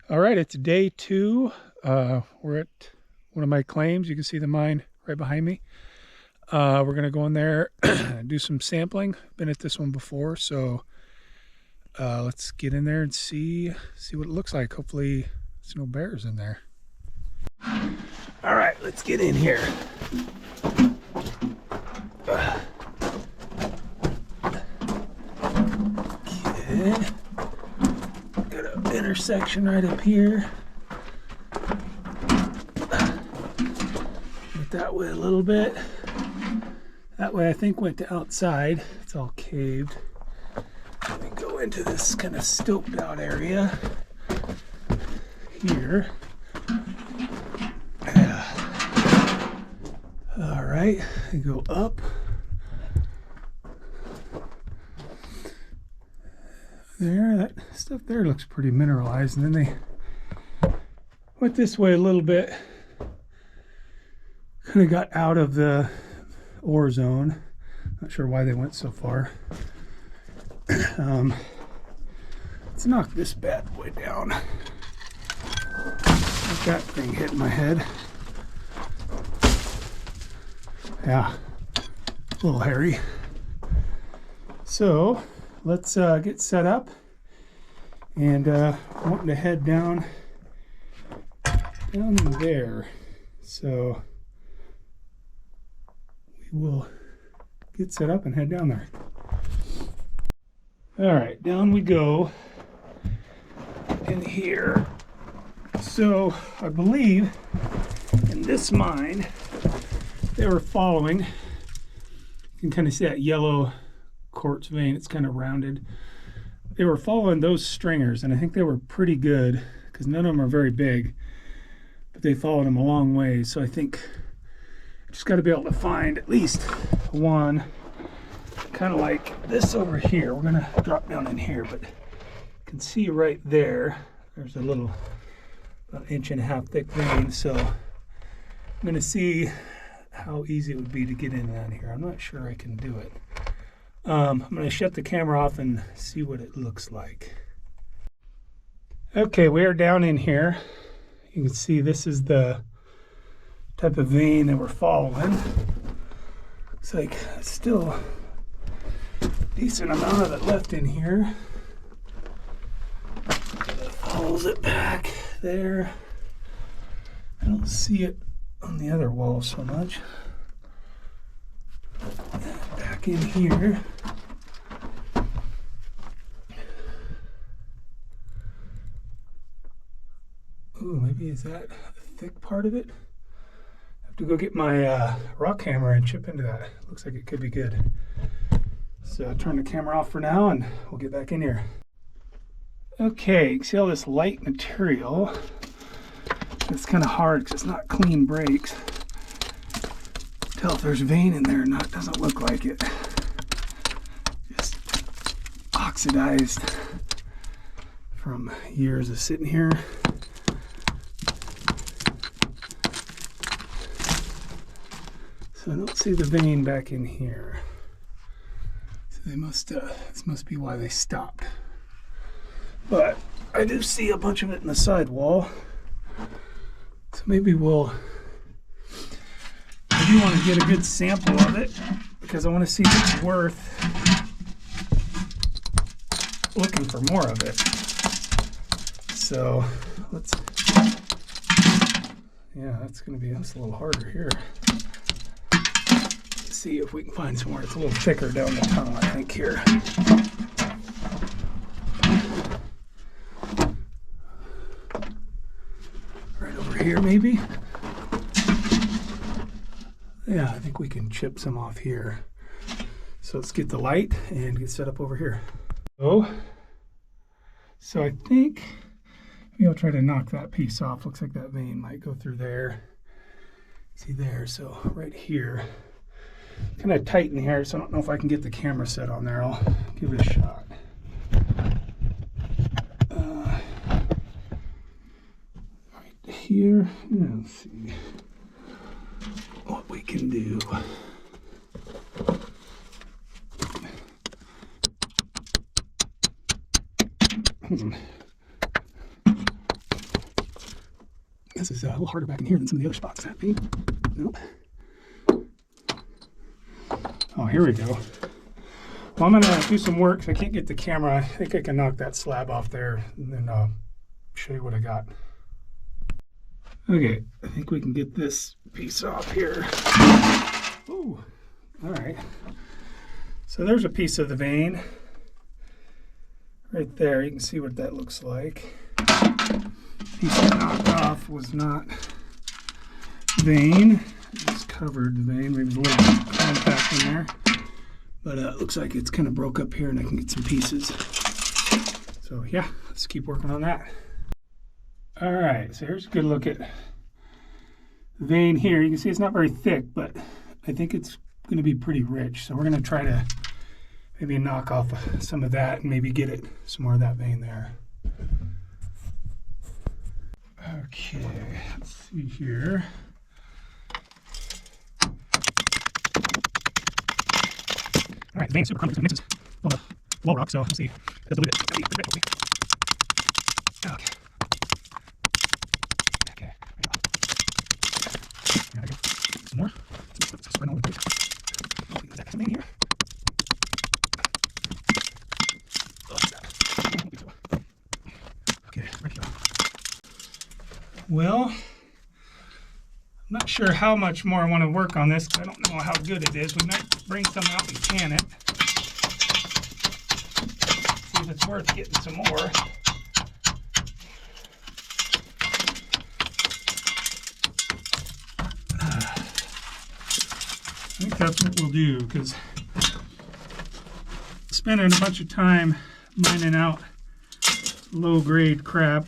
All right, it's day 2. We're at one of my claims. You can see the mine right behind me. We're going to go in there and do some sampling. Been at this one before, so let's get in there and see what it looks like. Hopefully there's no bears in there. All right, let's get in here. Okay. Got an intersection right up here. Went that way a little bit. That way I think went to outside. It's all caved. Let me go into this kind of stoked out area here. All right, and go up. There, that stuff there looks pretty mineralized. And then they went this way a little bit. Kind of got out of the ore zone. Not sure why they went so far. Let's knock this bad boy down. Like that thing hitting my head. Yeah, a little hairy. So let's get set up, and wanting to head down there. So we will get set up and head down there. All right, down we go in here. So I believe in this mine they were following. You can kind of see that yellow quartz vein. It's kind of rounded. They were following those stringers, and I think they were pretty good because none of them are very big, but they followed them a long way. So I think I just got to be able to find at least one, kind of like this over here. We're gonna drop down in here, but you can see right there, there's a little about 1.5 inch thick vein. So I'm gonna see how easy it would be to get in and out of here. I'm not sure I can do it. I'm going to shut the camera off and see what it looks like. Okay, we are down in here. You can see this is the type of vein that we're following. Looks like still a decent amount of it left in here. Follows it back there. I don't see it on the other wall so much. Back in here. Ooh, maybe is that a thick part of it? I have to go get my rock hammer and chip into that. Looks like it could be good. So I'll turn the camera off for now and we'll get back in here. Okay, you can see all this light material. It's kind of hard because it's not clean breaks. Tell if there's vein in there or not. Doesn't look like it. Just oxidized from years of sitting here. So I don't see the vein back in here. So they must this must be why they stopped. But I do see a bunch of it in the side wall. So maybe I do want to get a good sample of it because I want to see if it's worth looking for more of it. So let's, yeah, that's going to be, that's a little harder here. Let's see if we can find some more. It's a little thicker down the tunnel, I think, here. Right over here, maybe. Yeah, I think we can chip some off here. So let's get the light and get set up over here. So I think maybe I'll try to knock that piece off. Looks like that vein might go through there. See there, so right here. Kind of tight in here, so I don't know if I can get the camera set on there. I'll give it a shot. Right here, let's see what we can do. this is a little harder back in here than some of the other spots. That be? Nope. Oh, here we go. Well, I'm gonna do some work. So I can't get the camera. I think I can knock that slab off there and then show you what I got. Okay, I think we can get this piece off here. Ooh, all right. So there's a piece of the vein right there. You can see what that looks like. Piece I knocked off was not vein. It's covered the vein. Maybe a little compact in there. But it looks like it's kind of broke up here and I can get some pieces. So yeah, let's keep working on that. All right, so here's a good look at the vein here. You can see it's not very thick, but I think it's going to be pretty rich. So we're going to try to maybe knock off some of that and maybe get it some more of that vein there. Okay, let's see here. All right, the vein's super crumbly, so it mixes all the wall rock, so we'll see. Let's dilute it. Okay. Okay, there we go. Some more. Spread all the way. Is that something here? Okay, right here. Well, I'm not sure how much more I want to work on this because I don't know how good it is. We might bring some out and can it. See if it's worth getting some more. I think that's what we'll do because spending a bunch of time mining out low-grade crap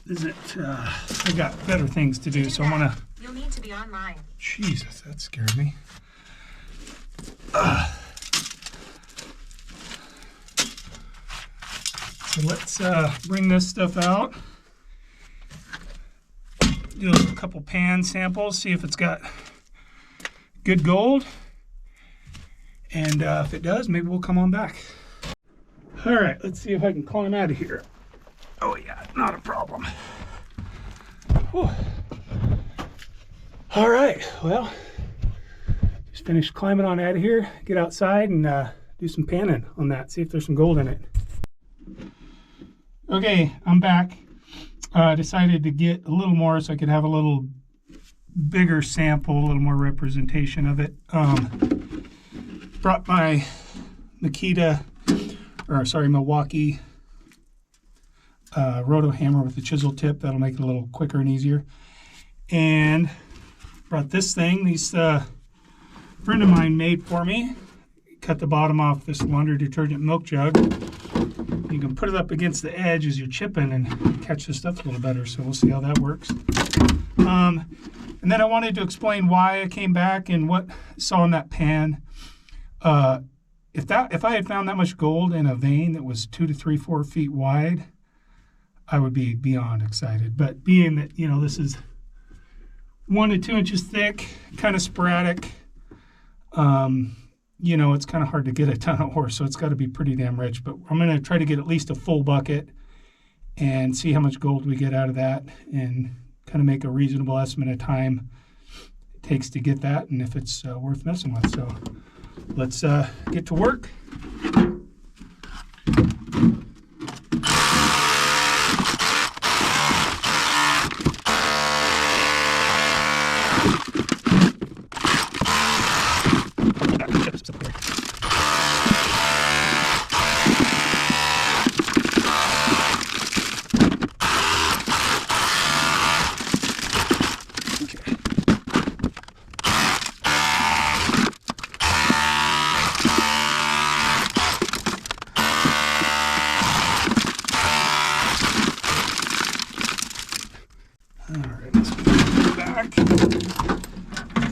isn't, I got better things to do, so I want to... You'll need to be online. Jesus, that scared me. So let's bring this stuff out. Do a couple pan samples, see if it's got good gold. And if it does, maybe we'll come on back. All right, let's see if I can climb out of here. Oh yeah, not a problem. Whew. All right, well, just finished climbing on out of here, get outside and do some panning on that, see if there's some gold in it. Okay, I'm back. Decided to get a little more so I could have a little bigger sample, a little more representation of it. Brought my Milwaukee roto hammer with the chisel tip. That'll make it a little quicker and easier. And brought this thing. These friend of mine made for me. Cut the bottom off this laundry detergent milk jug. You can put it up against the edge as you're chipping and catch the stuff a little better. So we'll see how that works. And then I wanted to explain why I came back and what I saw in that pan. If I had found that much gold in a vein that was 2 to 3, 4 feet wide, I would be beyond excited. But being that, you know, this is 1 to 2 inches thick, kind of sporadic, you know, it's kind of hard to get a ton of ore, so it's got to be pretty damn rich. But I'm going to try to get at least a full bucket and see how much gold we get out of that and kind of make a reasonable estimate of time it takes to get that and if it's worth messing with. So let's get to work.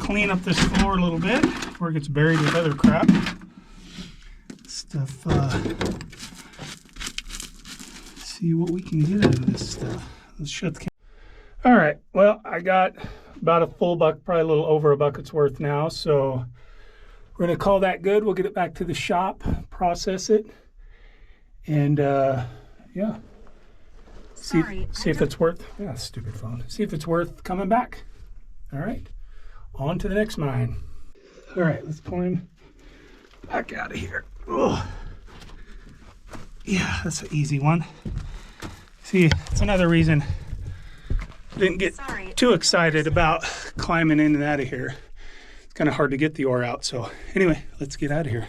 Clean up this floor a little bit before it gets buried with other crap. Stuff, see what we can get out of this stuff. Let's shut the camera. All right, well, I got about a full bucket, probably a little over a bucket's worth now, so we're gonna call that good. We'll get it back to the shop, process it, and yeah, See if it's worth, stupid phone. See if it's worth coming back. All right, on to the next mine. All right, let's climb back out of here. Ugh. Yeah, that's an easy one. See, it's another reason I didn't get too excited about climbing in and out of here. It's kind of hard to get the ore out. So anyway, let's get out of here.